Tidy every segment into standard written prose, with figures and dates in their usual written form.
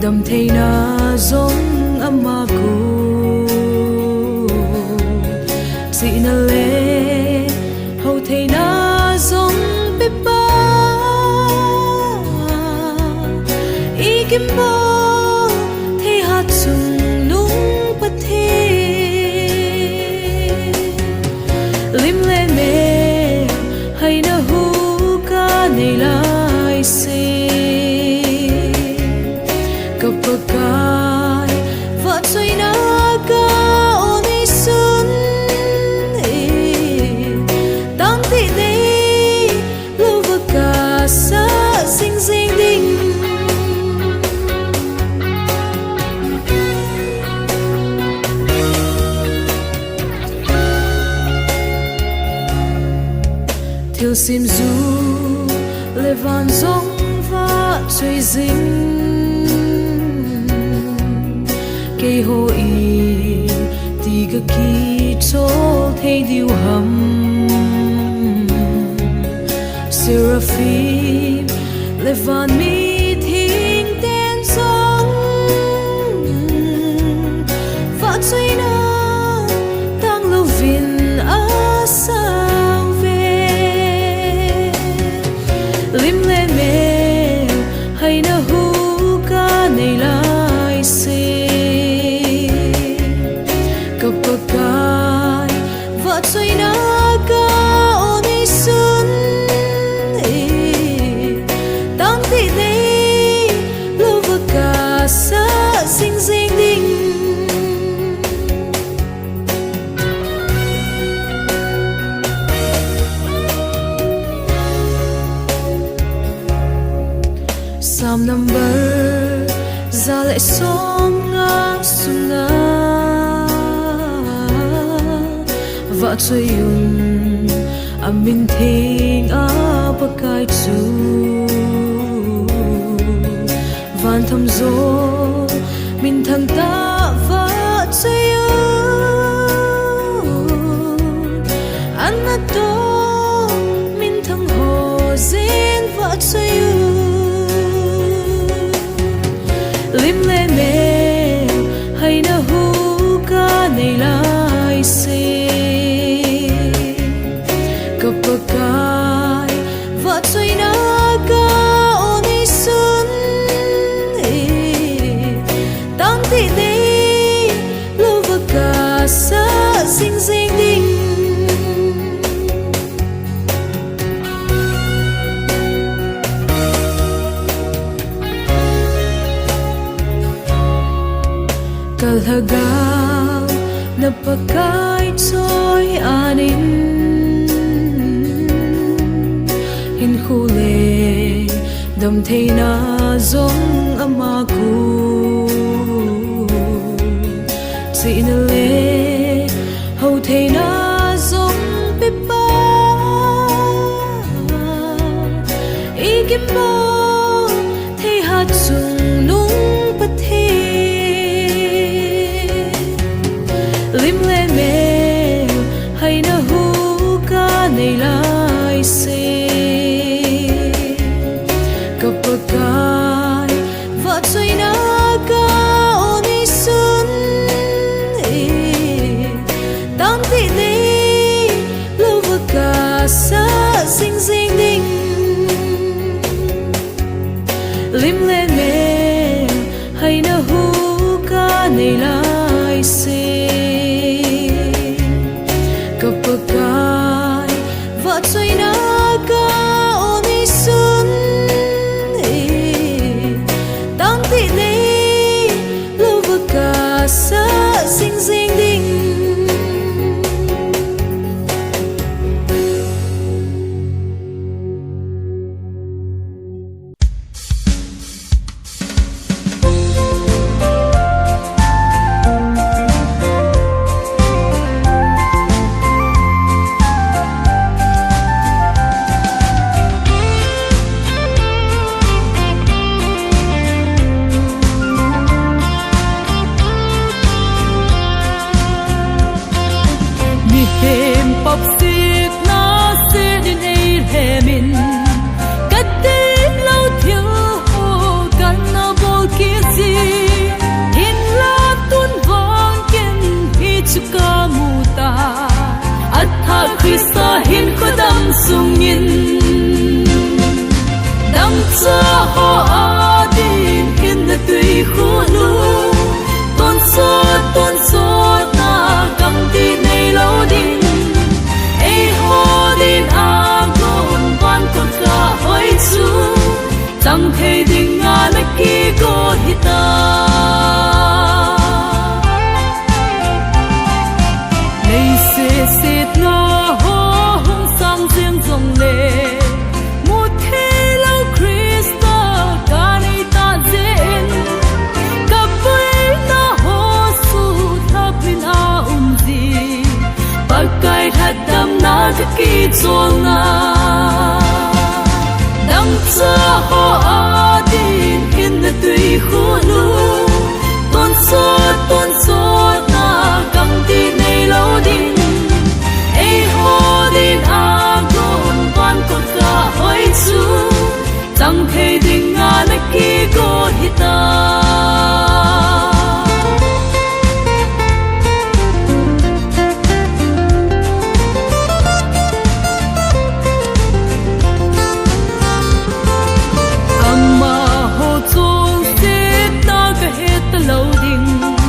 đầm thầy na giống ama cô dị na lệ hầu thầy na giống bếp ba ý kim bó thầy hạt sung nung bát thê lim lệ mê hay na hu ca này lại xê kapagay vợ xoay na ka oni sun tang ti de thiêu sim du lệ van giống và chơi dính cây hồ y thì cái kỳ chỗ thấy điều hầm seraphim lệ van mi thiên tên giống và chơi na tăng lâu viên ở sao về lim lệ mê hay na hu ca này lại xê cặp cái và chơi na ca ôn đi xuân tăng thị đây lâu và cả xa xinh xinh đinh Psalm number ra lại xóm ngã sung ngã và chơi yun mình thiên á bậc cai chu van thầm gió mình thằng ta và chơi yun anh đã đó mình thằng hồ diễn và chơi yun lim lệ mê hay na hu ca này lại xê cặp cái và chơi na ca ôn đi xuân tăng thị đây lâu và cả xa xinh xinh đinh kalagaw na pagkaitso'y anin hinhuli damtay na zong ama ko sinali hầu thay na zong pipa igim mo thay hat sung nung pati lim lệ mê hay na hu ca này lại xê cặp cái và chơi na ca ôn đi xuân tăng thị đây lâu và cả xa xinh xinh đinh lim lệ mê hay na hu ca này lại xê cặp cái và chơi na ca ôn đi xuân tăng thị đây lâu và cả xa xinh xinh đinh sung nhìn đắm cho họ adin in the tùy khu lu tôn số na cầm tin này lâu din ai ho din a gon van con cả hỏi chu chẳng thấy đình ngã na ki go hita nei se se na một thế lâu Christa cả này ta dễ gặp với na hồ su tháp bên a gì bạc cài thật đam na cái kỳ chuông na sa ho adin in na tui khu lu ton so na kam ti nei lo ding ei ho din a gon pan ko ka hoi chu chang thei ding nga na ki go hita amma ho chon se ta ka het lo ding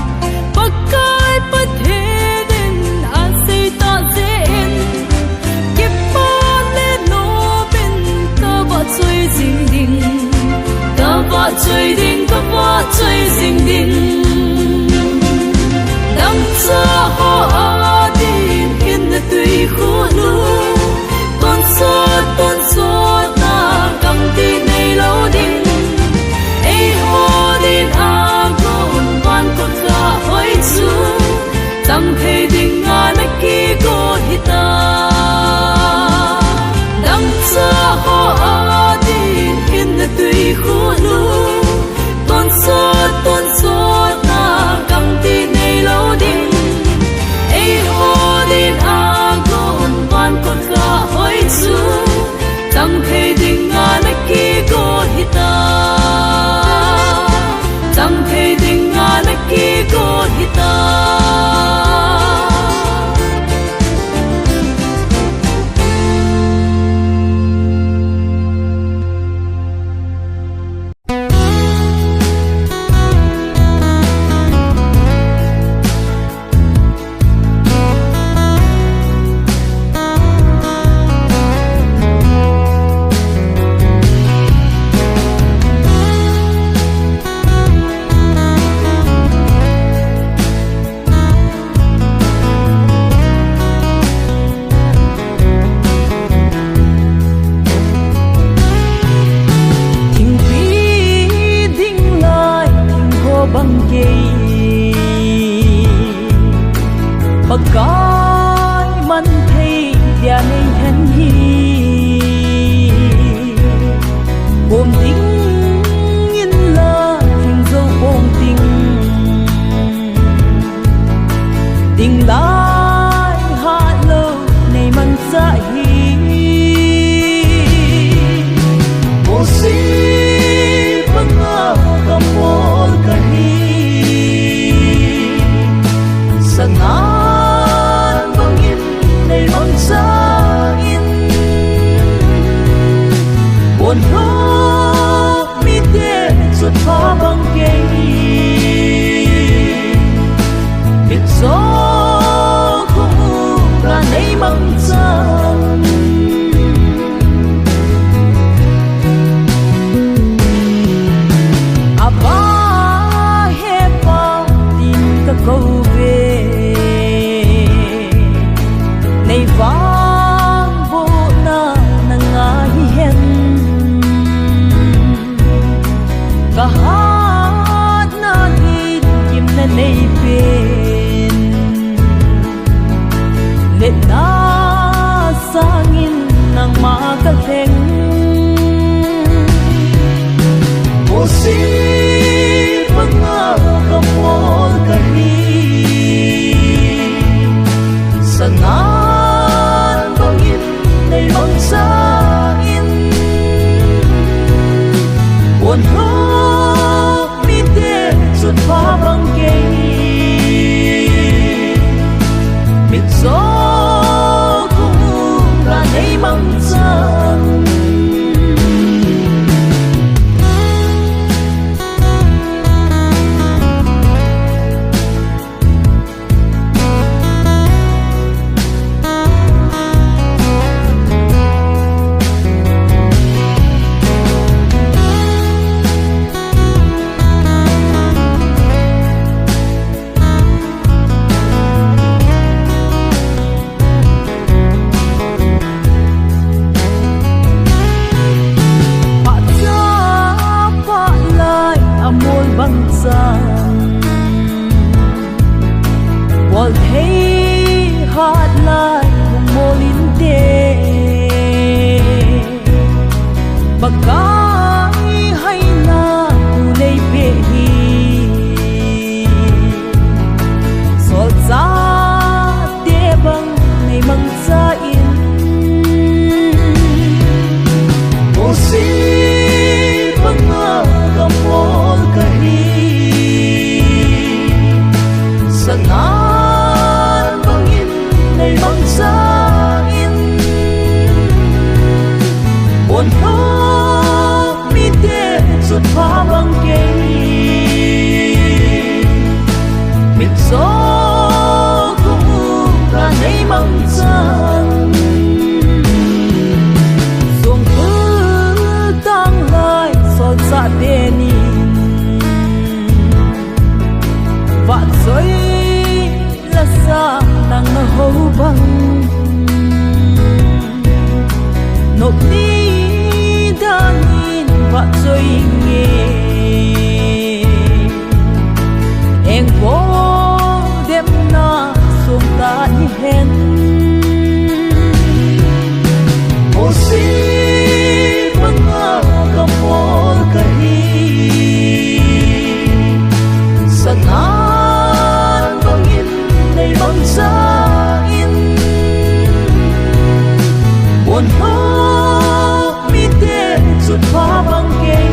suốt hóa băng cây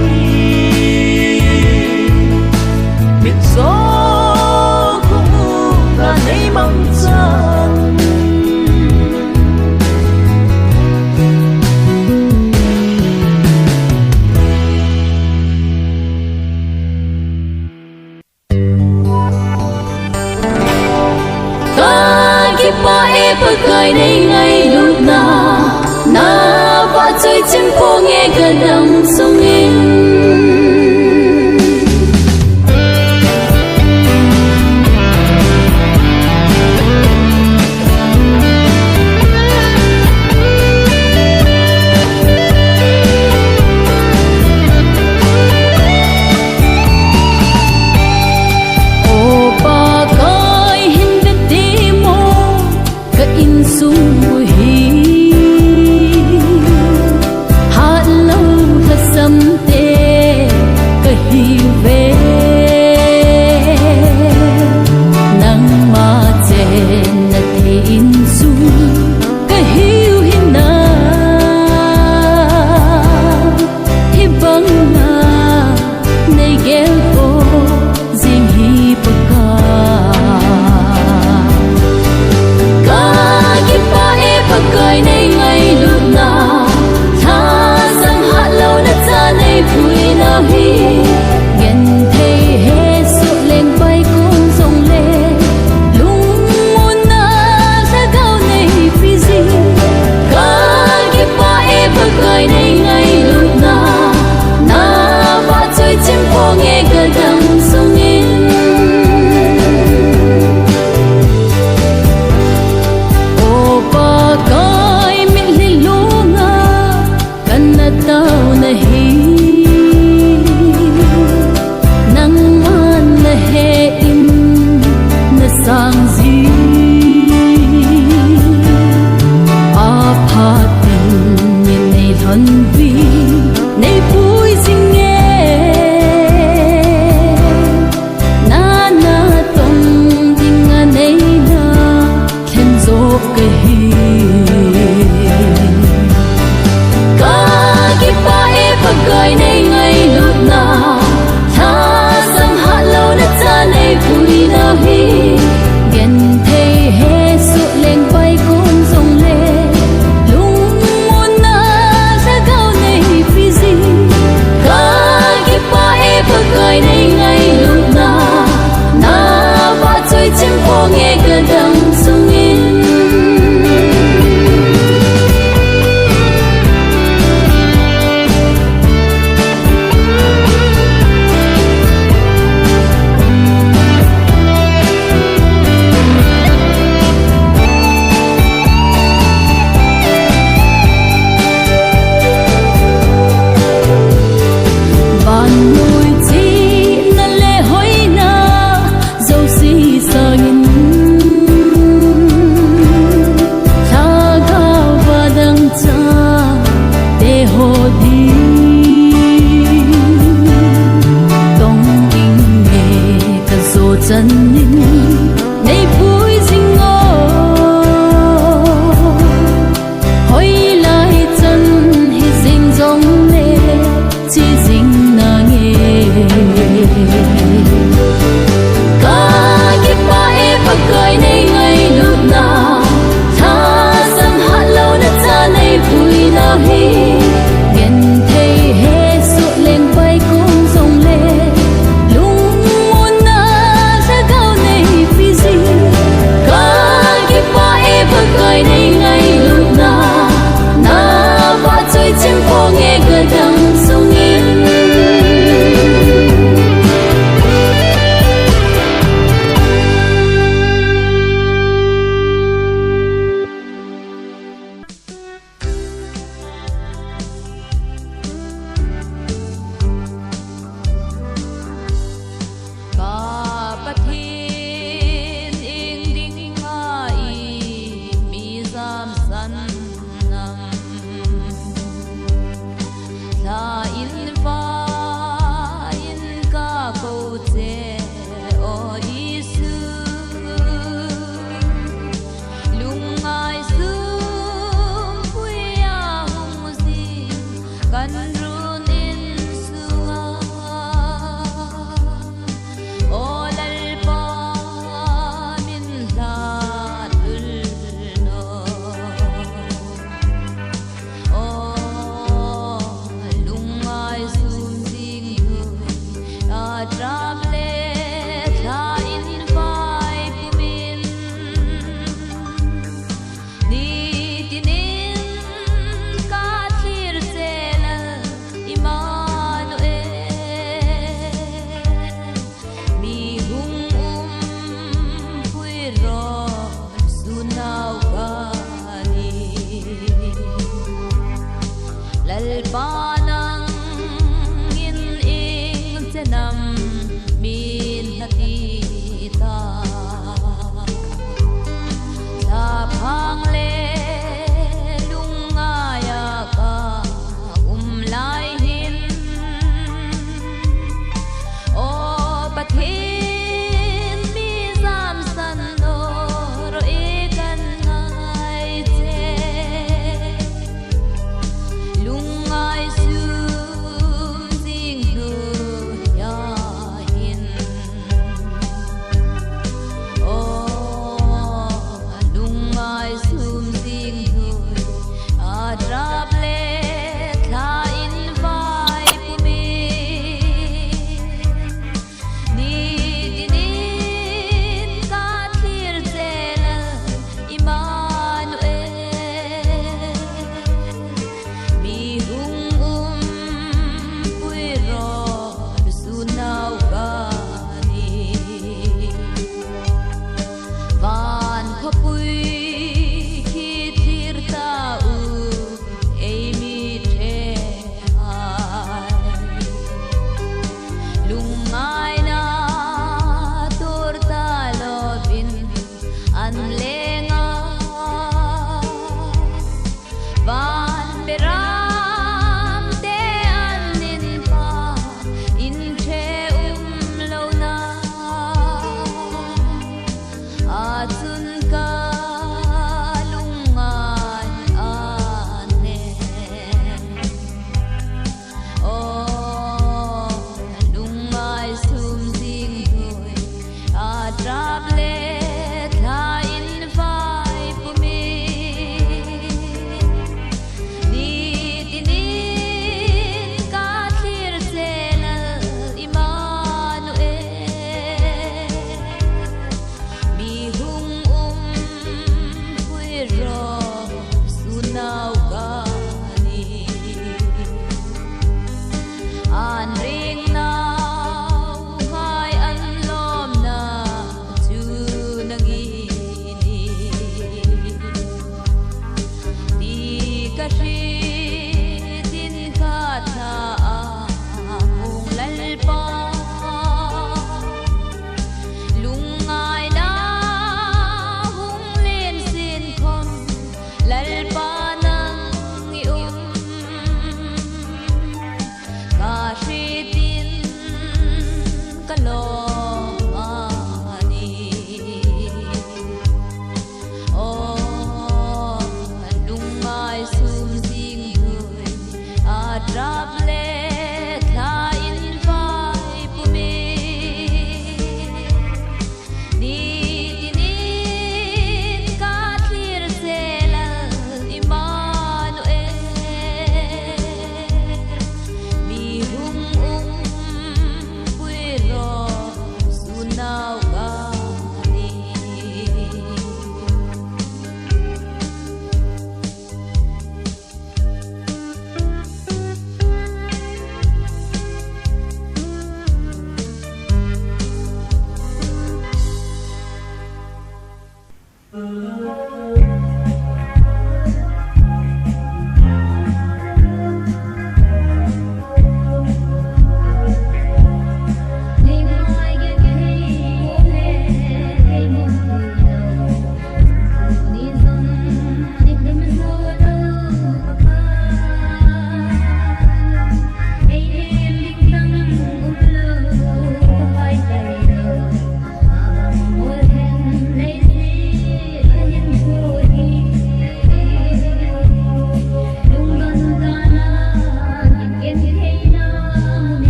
biển gió cũng là nấy mong chân ba e bờ cài đây ngay lúc nào na và chơi chim phố nghe gần đằng sông in Love panang in ing senam min hati ta sa phang le lungaya ka lai hin o pathin mi zam san no ro e kan ngai che lungai su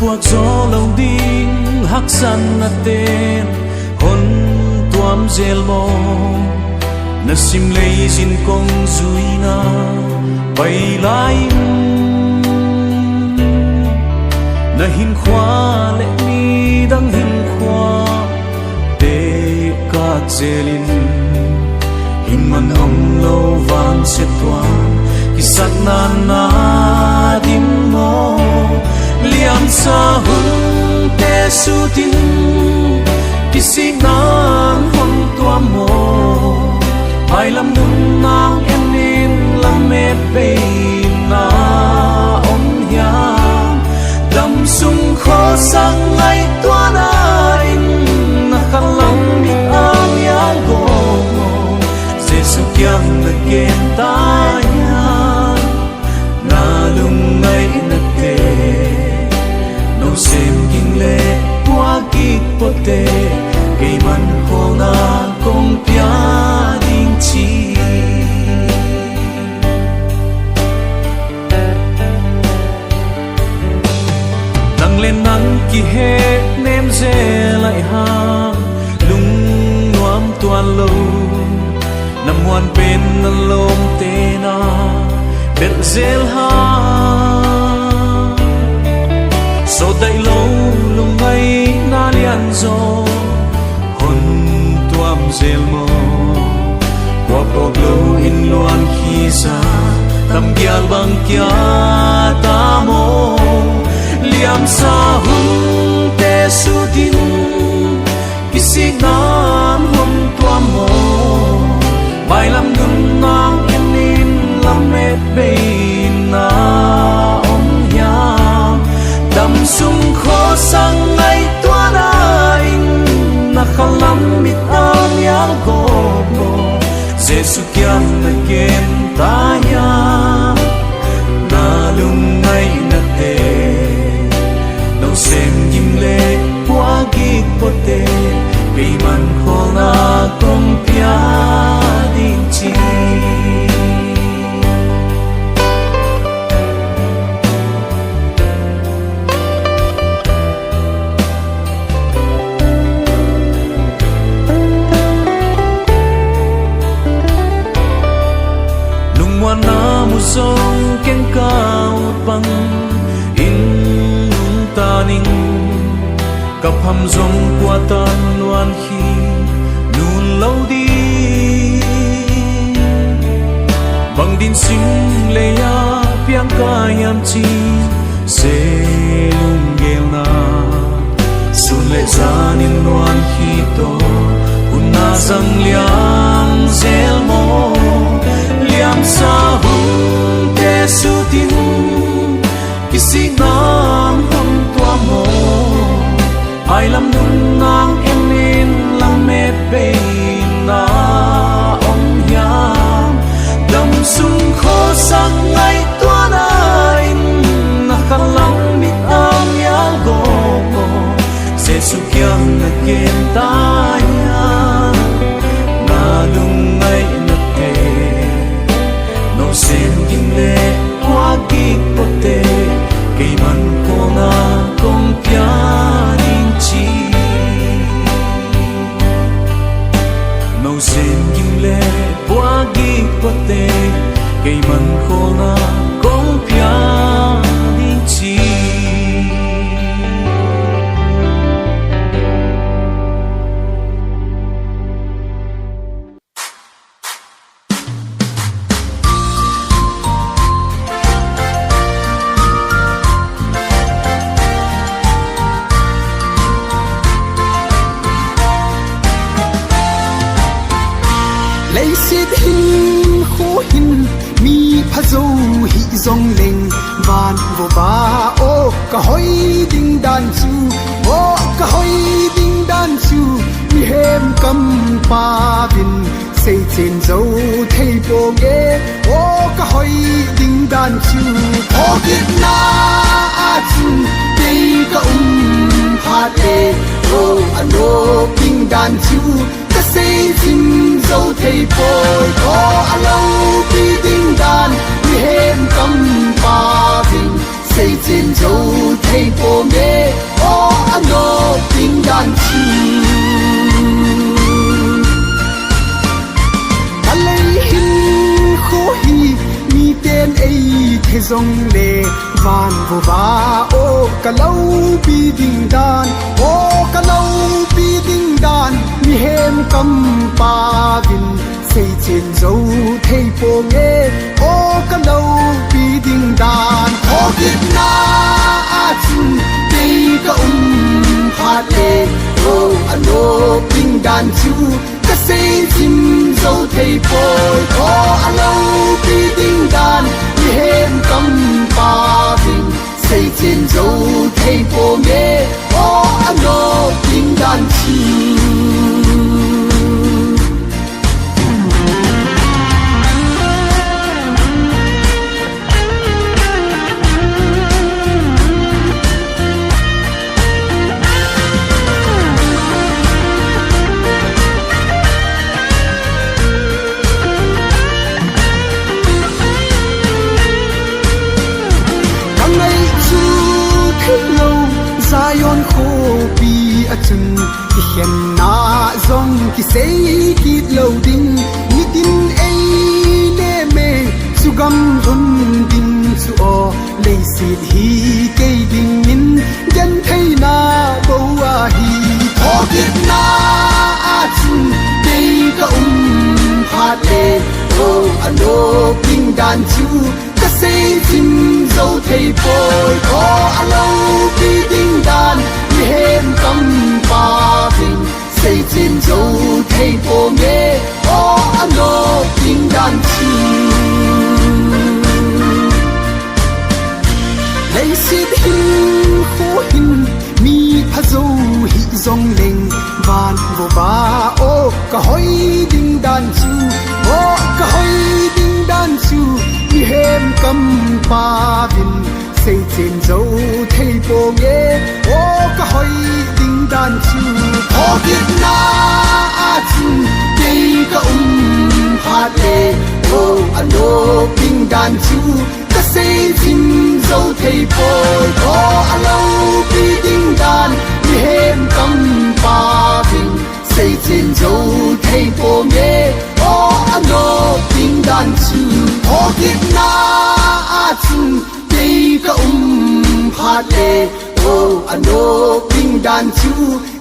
Puak gió lâu đinh hắc san na tên hôn tuam zel mo na sim lei zin kong zui na bay lai na hin khoa lệ mi đang hin khoa để các zelin hin man om lâu van se tuam kisat na dim mo liam sa hun te su tin kisi nang hon tua mo ai lam nun nang em nin lam me pe na on ya dam sung kho sang ai tua na in na khang lam mi ang ya go jesu kyang na ken ta ya na lung ngai na te xem kinh lệ qua kịch pote cây man khô na công pia đinh chi nắng lên nắng kỳ hết ném dê lại hang lung nuam tuan lâu nằm hoàn bên năn lom tê na bet zel hang so dai lâu lung ngay na lian zo hon tuam zel mo qua bog lâu in loan khi sa tam gyal bang kya ta mo liam sa hun te su tin kisi nan hon tuam mo bai lam gun nang em nin lam met be na dam sung kho sang ngay tua nain na khalam mit am yang go mo jesu kyang na ken ta ya na lung ngay na te no sem kim le qua gi pote pe man kho na kong pia ding chi na mu song ken cao bang in nung ta ning kap ham zong qua tan loan khi nun lâu đi bang din sim le ya piang ka yam chi se lung gel na sun le zan in loan khi to un na sang liang zel mo liam sa hun te su tin kisi nang hom tua mo ai lam nun nang em nin lam me pe na om ya dam sung kho sang ngay tua na in na khang lam mit am ya go mo jesu kyang na ken ta ya na lung ngay na te xem kim lệ qua kịch pote cây man khô na công pia đinh chi màu xem kim lệ qua kịch pote cây man khô na công pia đinh chi vô ba ô cả hoi ding dan chu ô cả hoi ding dan chu mi hem kam pa vin say chen dấu thay bộ nghe ô cả hoi ding dan chu ô kít na a chu đây cả pha tê ô ano ding dan chu cái say chen dấu thay bộ ô alo bi ding dan mi hem kam pa vin say chen dấu thay bộ nghe ô ano ding dan chu mi tên ấy thế dòng lệ van vô ba ô cả lâu bi đinh đan ô cả lâu bi đinh đan mi hem cầm pa vin say trên dấu thay bộ nghe ô cả lâu bi đinh đan ô kít na a chun đây cả pha tê ô ano đinh đan chu cái say chim dấu thay bộ ô alo bi đinh đan mi hem cầm pa vin say trên dấu thay bộ nghe ô ano đinh đan chu Zion khô bi a chun ki hiền na zong ki sei ki lo ding mi tin ei le me su gam run ding su o le sit hi ke ding min jan thai na bo a hi tho kit na a chun dei ka pha te o ano ping dan chu ka sei chim zo thei boy o alo bi ding dan mi hem kam pa vin say chin zo thei po nghe o ano ping dan chu lấy sit hin kho hin mi pha zo hi zong leng van vô ba o ka hoi ding dan chu o ka hoi ding dan chu mi hem kam pa vin say chen dấu thay bộ nghe ô cả hoi ding dan chu ô kít na a chu đây cả pha tê ô ano ding dan chu cái say chen dấu thay bộ ô alo bi ding dan mi hem kam pa vin say chen dấu thay bộ nghe ô ano ding dan chu ô kít na a chu đây cả pha tê ô ano ping dan chu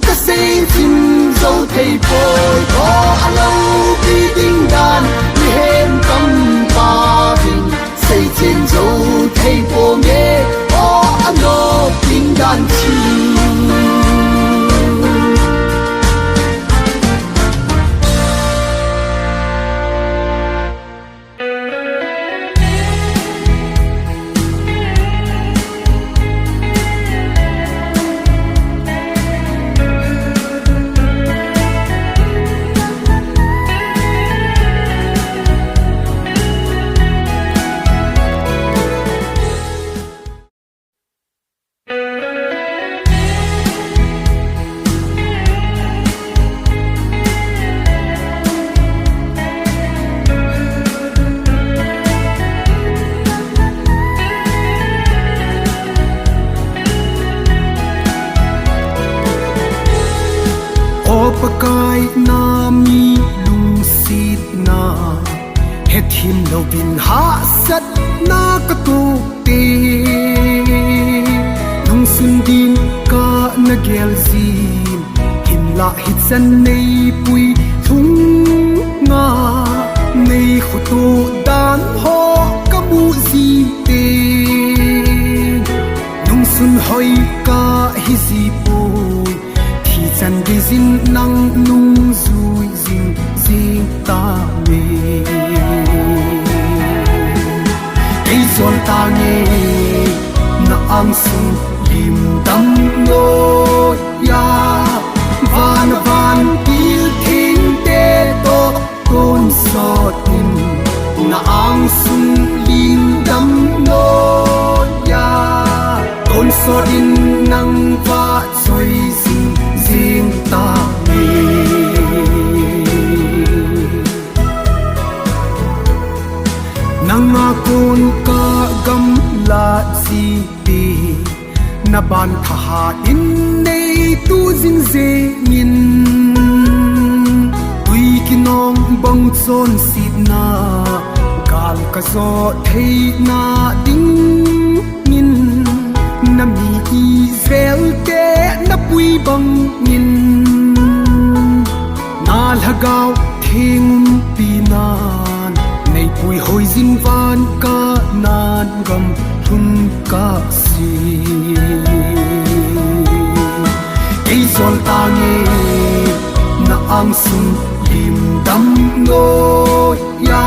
cái say chim dấu thay boy ô alo bi ding dan mi hem kam pa vin say chen dấu thay bộ nghe ô ano ping dan chu pakai na mi lusit na het him lo bin ha sat na ka tu te nong sun din ka na gel zin him la hit san nei pui thung nga nei khutu dan ho ka bu zi te nong sun hoi ka hi zi pui chan di zin nang lung zui zin zin ta me ei zon ta nge ang sung lim dam no ya van van pil thing te to kon so tin na ang sung lim dam no ya kon so din nang va choi sing sing ta ni nang akon ka gam la si ti na ban tha in nei tu jing ze min tui kinong bang chon sit na gal ka zo thei na ding min na mi Israel te na pui bang min na lagaw thing pinan nei pui hoi jin van ka nan gam thun ka si ei sol ta nge na ang sun lim dam no ya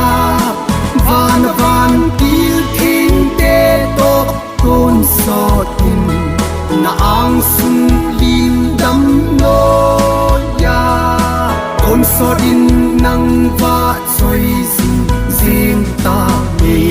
van van til thing te to kon so tin na ang sun lim dam no ya kon so din nang va choi sing sing ta ni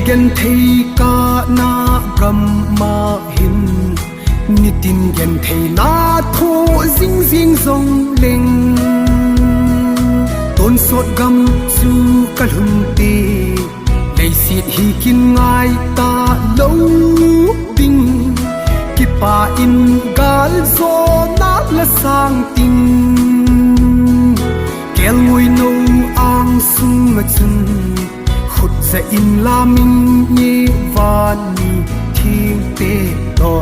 gan thei ka na gam ma hin ni tin gan thei na tho jing jing zong leng ton sot gam chu ka hun te lei sit hi kin ngai ta lo ding ki pa in gal zo na la sang ting kel ngoi no ang sung ma chun za in la min ni van ni thing te to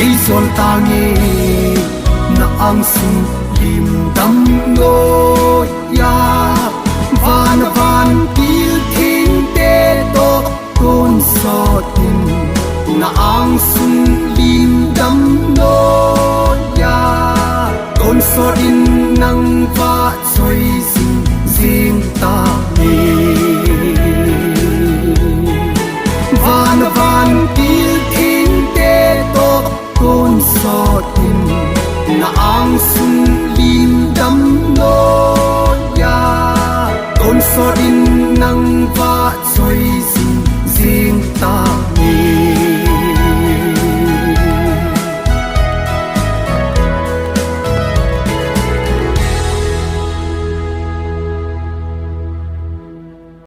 ei sol ta nge na ang sung lim dam no ya van van pil thing te to kon so tin na ang sung lim dam no ya kon so din nang va choi sing ta ni